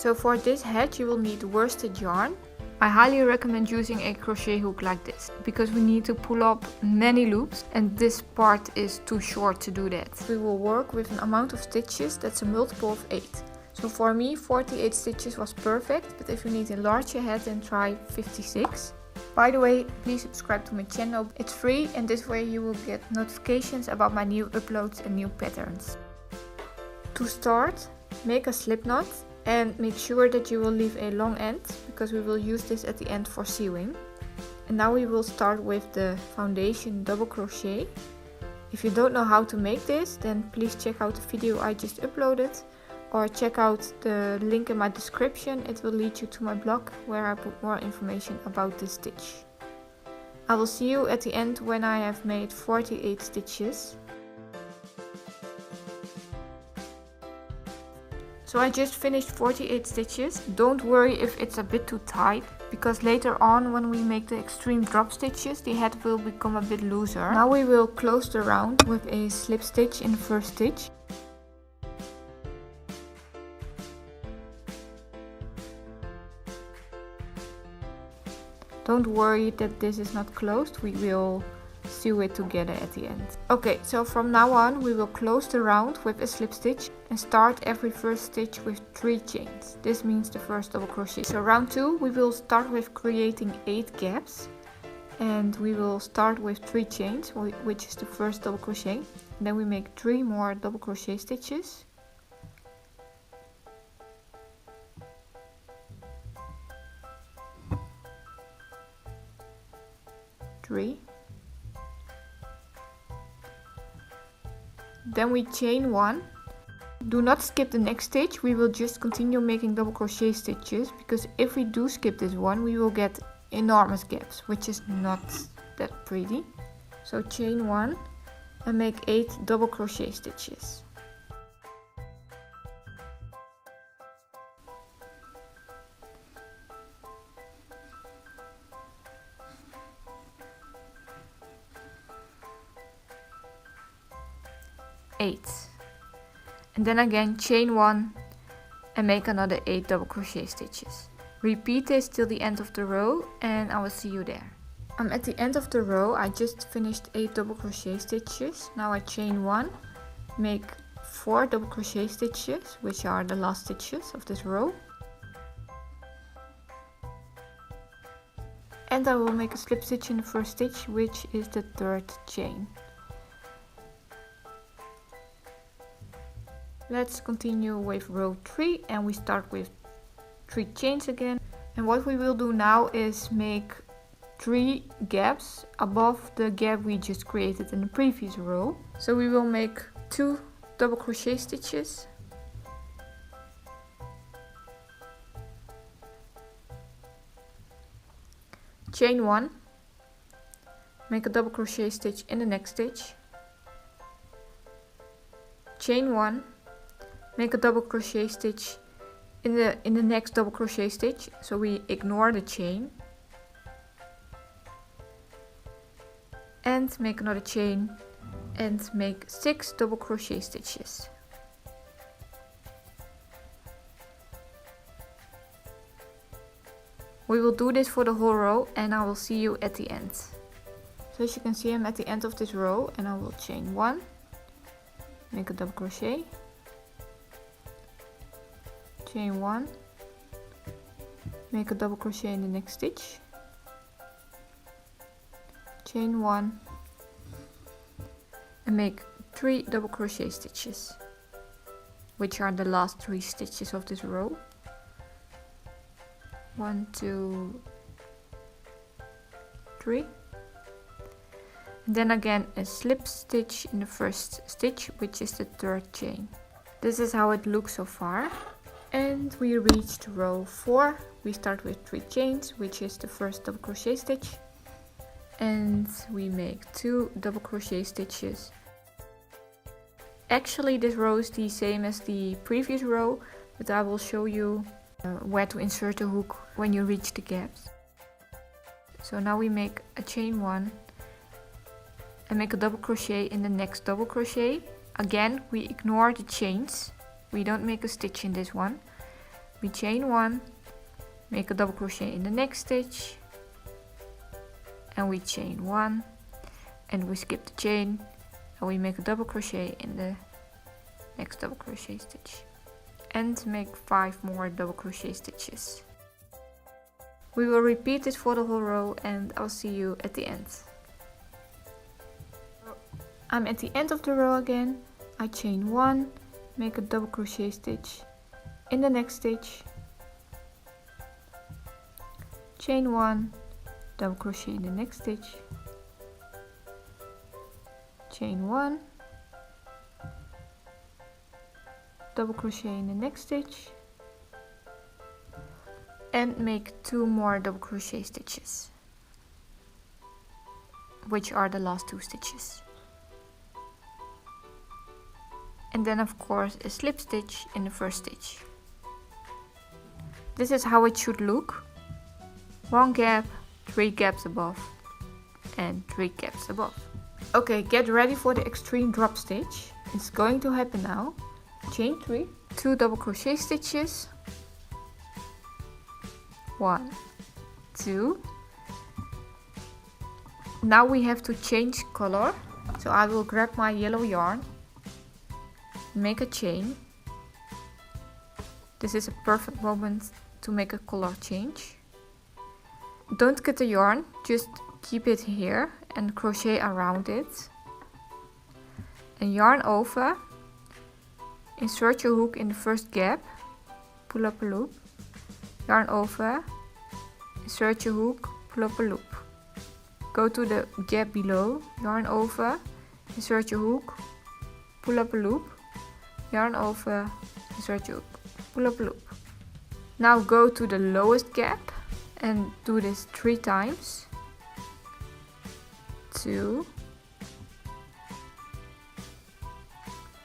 So for this hat you will need worsted yarn. I highly recommend using a crochet hook like this, because we need to pull up many loops and this part is too short to do that. We will work with an amount of stitches that's a multiple of 8. So for me 48 stitches was perfect, but if you need a larger hat then try 56. By the way, please subscribe to my channel, it's free and this way you will get notifications about my new uploads and new patterns. To start, make a slip knot. And make sure that you will leave a long end, because we will use this at the end for sewing. And now we will start with the foundation double crochet. If you don't know how to make this, then please check out the video I just uploaded, or check out the link in my description. It will lead you to my blog where I put more information about this stitch. I will see you at the end when I have made 48 stitches. So I just finished 48 stitches. Don't worry if it's a bit too tight, because later on when we make the extreme drop stitches, the hat will become a bit looser. Now we will close the round with a slip stitch in the first stitch. Don't worry that this is not closed, we will sew it together at the end. Okay, so from now on we will close the round with a slip stitch and start every first stitch with 3 chains. This means the first double crochet. So round 2 we will start with creating 8 gaps, and we will start with 3 chains, which is the first double crochet. And then we make 3 more double crochet stitches. Then we chain 1. Do not skip the next stitch, we will just continue making double crochet stitches, because if we do skip this one we will get enormous gaps, which is not that pretty. So chain 1 and make 8 double crochet stitches. And then again chain 1 and make another 8 double crochet stitches. Repeat this till the end of the row and I will see you there. I'm at the end of the row. I just finished 8 double crochet stitches. Now I chain 1, make 4 double crochet stitches, which are the last stitches of this row. And I will make a slip stitch in the first stitch, which is the 3rd chain. Let's continue with row 3 and we start with 3 chains again. And what we will do now is make 3 gaps above the gap we just created in the previous row. So we will make 2 double crochet stitches. Chain 1, make a double crochet stitch in the next stitch. Chain 1, make a double crochet stitch in the next double crochet stitch, so we ignore the chain, and make another chain and make 6 double crochet stitches. We will do this for the whole row and I will see you at the end. So as you can see, I'm at the end of this row and I will chain 1, make a double crochet, chain 1, make a double crochet in the next stitch, chain 1 and make 3 double crochet stitches, which are the last 3 stitches of this row. 1, 2, 3. And then again a slip stitch in the first stitch, which is the 3rd chain. This is how it looks so far. And we reached row 4. We start with 3 chains, which is the first double crochet stitch. And we make 2 double crochet stitches. Actually this row is the same as the previous row, but I will show you where to insert the hook when you reach the gaps. So now we make a chain 1 and make a double crochet in the next double crochet. Again we ignore the chains, we don't make a stitch in this one, we chain 1, make a double crochet in the next stitch, and we chain 1, and we skip the chain, and we make a double crochet in the next double crochet stitch, and make 5 more double crochet stitches. We will repeat this for the whole row, and I'll see you at the end. I'm at the end of the row again. I chain 1, make a double crochet stitch in the next stitch, chain 1, double crochet in the next stitch, chain 1, double crochet in the next stitch, and make 2 more double crochet stitches, which are the last 2 stitches. And then of course a slip stitch in the first stitch. This is how it should look. 1 gap, 3 gaps above, and 3 gaps above. Okay, get ready for the extreme drop stitch. It's going to happen now. Chain 3, 2 double crochet stitches, 1, 2. Now we have to change color, so I will grab my yellow yarn, make a chain. This is a perfect moment to make a color change. Don't cut the yarn, just keep it here and crochet around it. And yarn over, insert your hook in the first gap, pull up a loop, yarn over, insert your hook, pull up a loop. Go to the gap below, yarn over, insert your hook, pull up a loop, yarn over, insert your hook, pull up a loop. Now go to the lowest gap and do this 3 times. 2,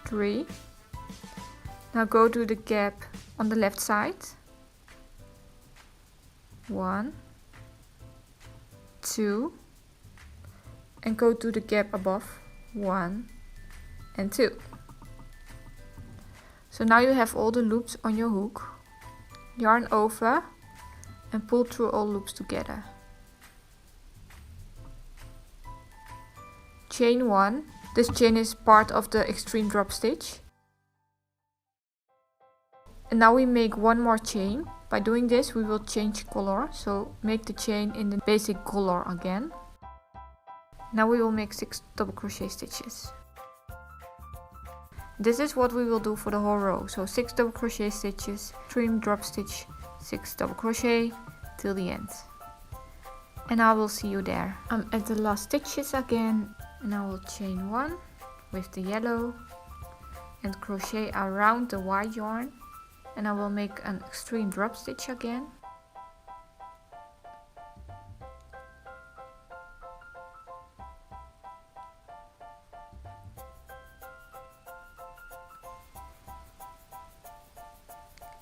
3. Now go to the gap on the left side. 1, 2, and go to the gap above. 1 and 2. So now you have all the loops on your hook. Yarn over and pull through all loops together. Chain 1. This chain is part of the extreme drop stitch. And now we make 1 more chain. By doing this we will change color, so make the chain in the basic color again. Now we will make 6 double crochet stitches. This is what we will do for the whole row, so 6 double crochet stitches, extreme drop stitch, 6 double crochet till the end. And I will see you there. I'm at the last stitches again, and I will chain 1 with the yellow and crochet around the white yarn, and I will make an extreme drop stitch again.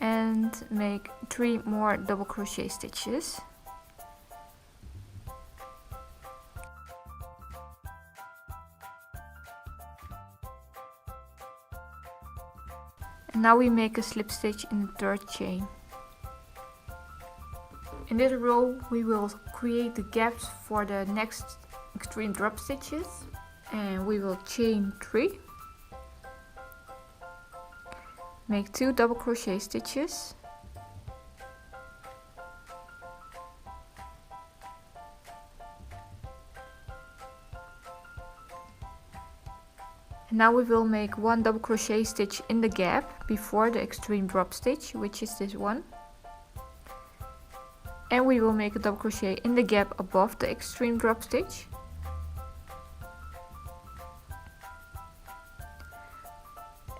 And make 3 more double crochet stitches. And now we make a slip stitch in the 3rd chain. In this row we will create the gaps for the next extreme drop stitches, and we will chain 3. Make 2 double crochet stitches, and now we will make 1 double crochet stitch in the gap before the extreme drop stitch, which is this one, and we will make a double crochet in the gap above the extreme drop stitch.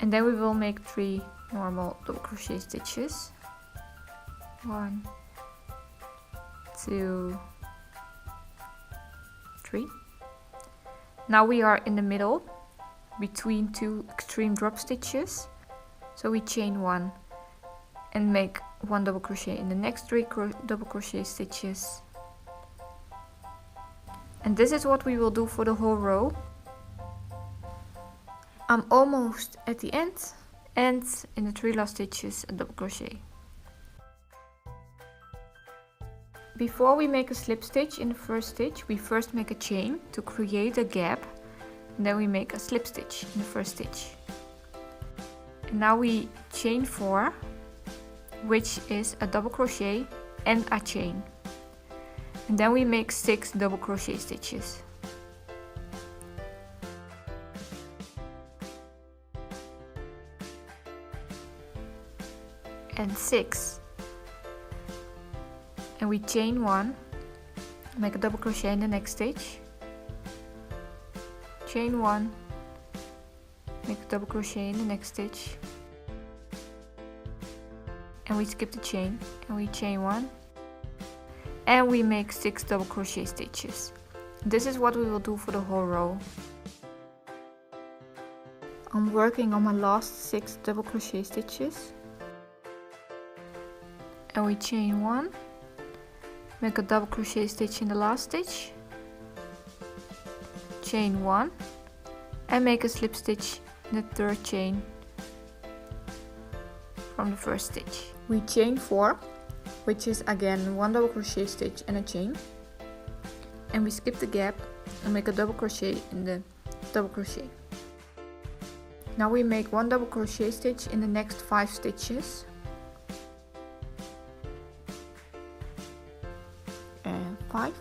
And then we will make 3 normal double crochet stitches. 1, 2, 3. Now we are in the middle between 2 extreme drop stitches, so we chain 1 and make 1 double crochet in the next 3 double crochet stitches. And this is what we will do for the whole row. I'm almost at the end, and in the 3 last stitches a double crochet. Before we make a slip stitch in the first stitch, we first make a chain to create a gap, and then we make a slip stitch in the first stitch. And now we chain 4, which is a double crochet and a chain. And then we make 6 double crochet stitches. And 6. And we chain 1, make a double crochet in the next stitch, chain 1, make a double crochet in the next stitch, and we skip the chain and we chain 1, and we make 6 double crochet stitches. This is what we will do for the whole row. I'm working on my last 6 double crochet stitches, and we chain 1, make a double crochet stitch in the last stitch, chain 1, and make a slip stitch in the third chain from the first stitch. We chain 4, which is again 1 double crochet stitch and a chain, and we skip the gap and make a double crochet in the double crochet. Now we make 1 double crochet stitch in the next 5 stitches, and 5,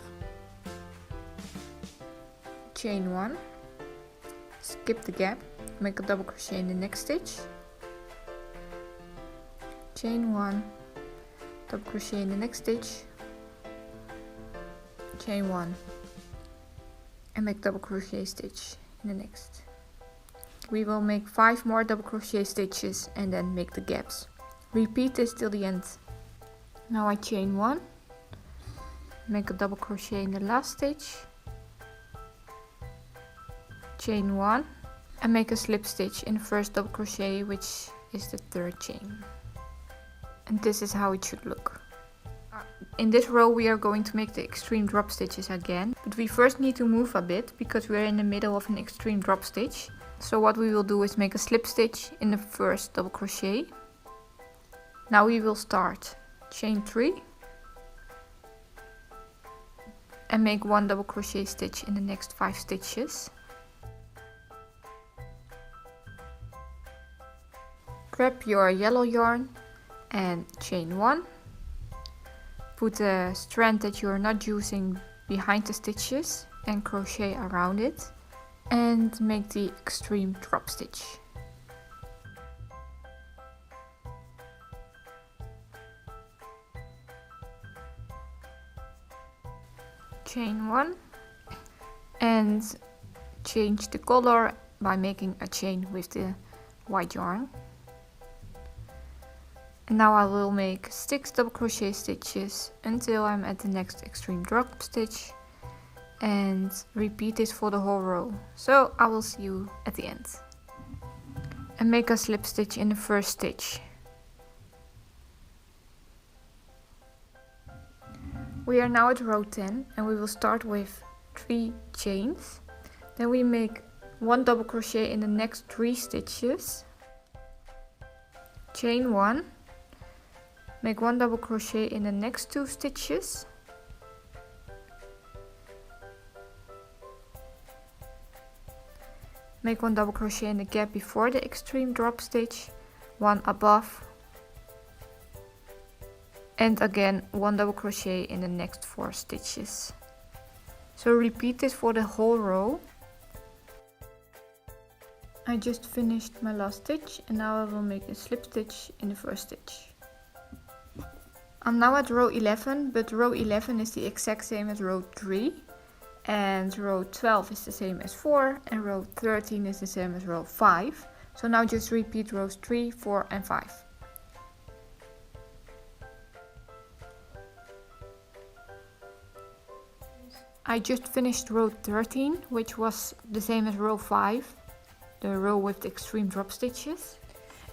chain 1, skip the gap, make a double crochet in the next stitch, chain 1, double crochet in the next stitch, chain 1, and make double crochet stitch in the next. We will make 5 more double crochet stitches and then make the gaps. Repeat this till the end. Now I chain 1, make a double crochet in the last stitch, chain 1, and make a slip stitch in the first double crochet, which is the third chain. And this is how it should look. In this row we are going to make the extreme drop stitches again, but we first need to move a bit because we are in the middle of an extreme drop stitch. So what we will do is make a slip stitch in the first double crochet. Now we will start chain 3 and make 1 double crochet stitch in the next 5 stitches. Grab your yellow yarn and chain 1. Put the strand that you are not using behind the stitches and crochet around it, and make the extreme drop stitch. Chain 1 and change the color by making a chain with the white yarn. And now I will make 6 double crochet stitches until I'm at the next extreme drop stitch, and repeat this for the whole row. So I will see you at the end. And make a slip stitch in the first stitch. We are now at row 10 and we will start with 3 chains. Then we make 1 double crochet in the next 3 stitches, chain 1, make 1 double crochet in the next 2 stitches, make 1 double crochet in the gap before the extreme drop stitch, 1 above, and again 1 double crochet in the next 4 stitches. So repeat this for the whole row. I just finished my last stitch and now I will make a slip stitch in the first stitch. I'm now at row 11, but row 11 is the exact same as row 3, and row 12 is the same as 4, and row 13 is the same as row 5. So now just repeat rows 3, 4 and 5. I just finished row 13, which was the same as row 5, the row with the extreme drop stitches.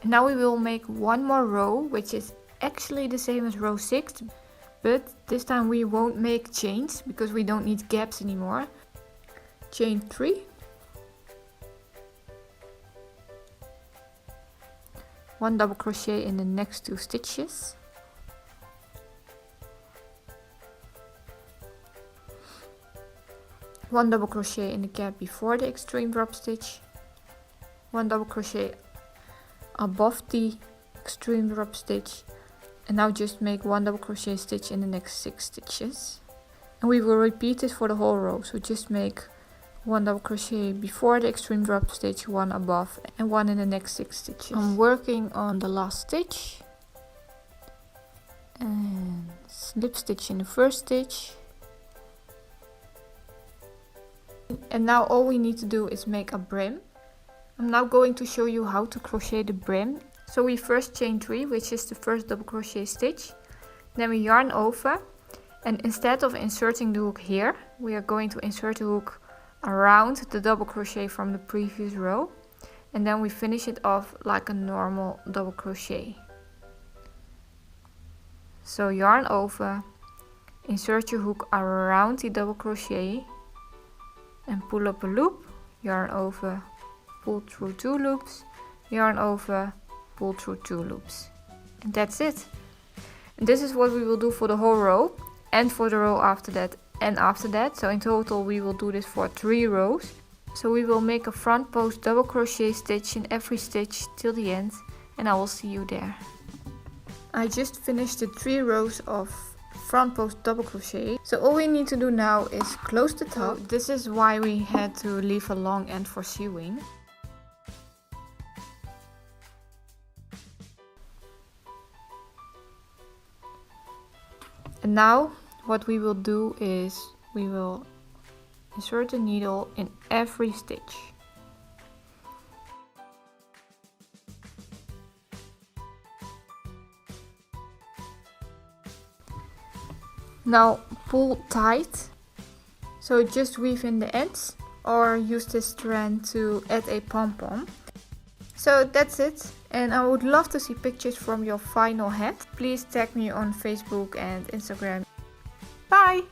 And now we will make 1 more row, which is actually the same as row 6, but this time we won't make chains because we don't need gaps anymore. Chain 3, 1 double crochet in the next 2 stitches, 1 double crochet in the gap before the extreme drop stitch, 1 double crochet above the extreme drop stitch, and now just make 1 double crochet stitch in the next 6 stitches. And we will repeat this for the whole row, so just make 1 double crochet before the extreme drop stitch, 1 above, and 1 in the next 6 stitches. I'm working on the last stitch and slip stitch in the first stitch. And now all we need to do is make a brim. I'm now going to show you how to crochet the brim. So we first chain 3, which is the first double crochet stitch. Then we yarn over, and instead of inserting the hook here, we are going to insert the hook around the double crochet from the previous row. And then we finish it off like a normal double crochet. So yarn over, insert your hook around the double crochet, and pull up a loop, yarn over, pull through 2 loops, yarn over, pull through 2 loops. And that's it. And this is what we will do for the whole row, and for the row after that, and after that. So in total we will do this for 3 rows. So we will make a front post double crochet stitch in every stitch till the end, and I will see you there. I just finished the 3 rows of front post double crochet. So all we need to do now is close the top. So this is why we had to leave a long end for sewing. And now what we will do is we will insert the needle in every stitch. Now pull tight, so just weave in the ends or use this strand to add a pom-pom. So that's it, and I would love to see pictures from your final hat. Please tag me on Facebook and Instagram. Bye!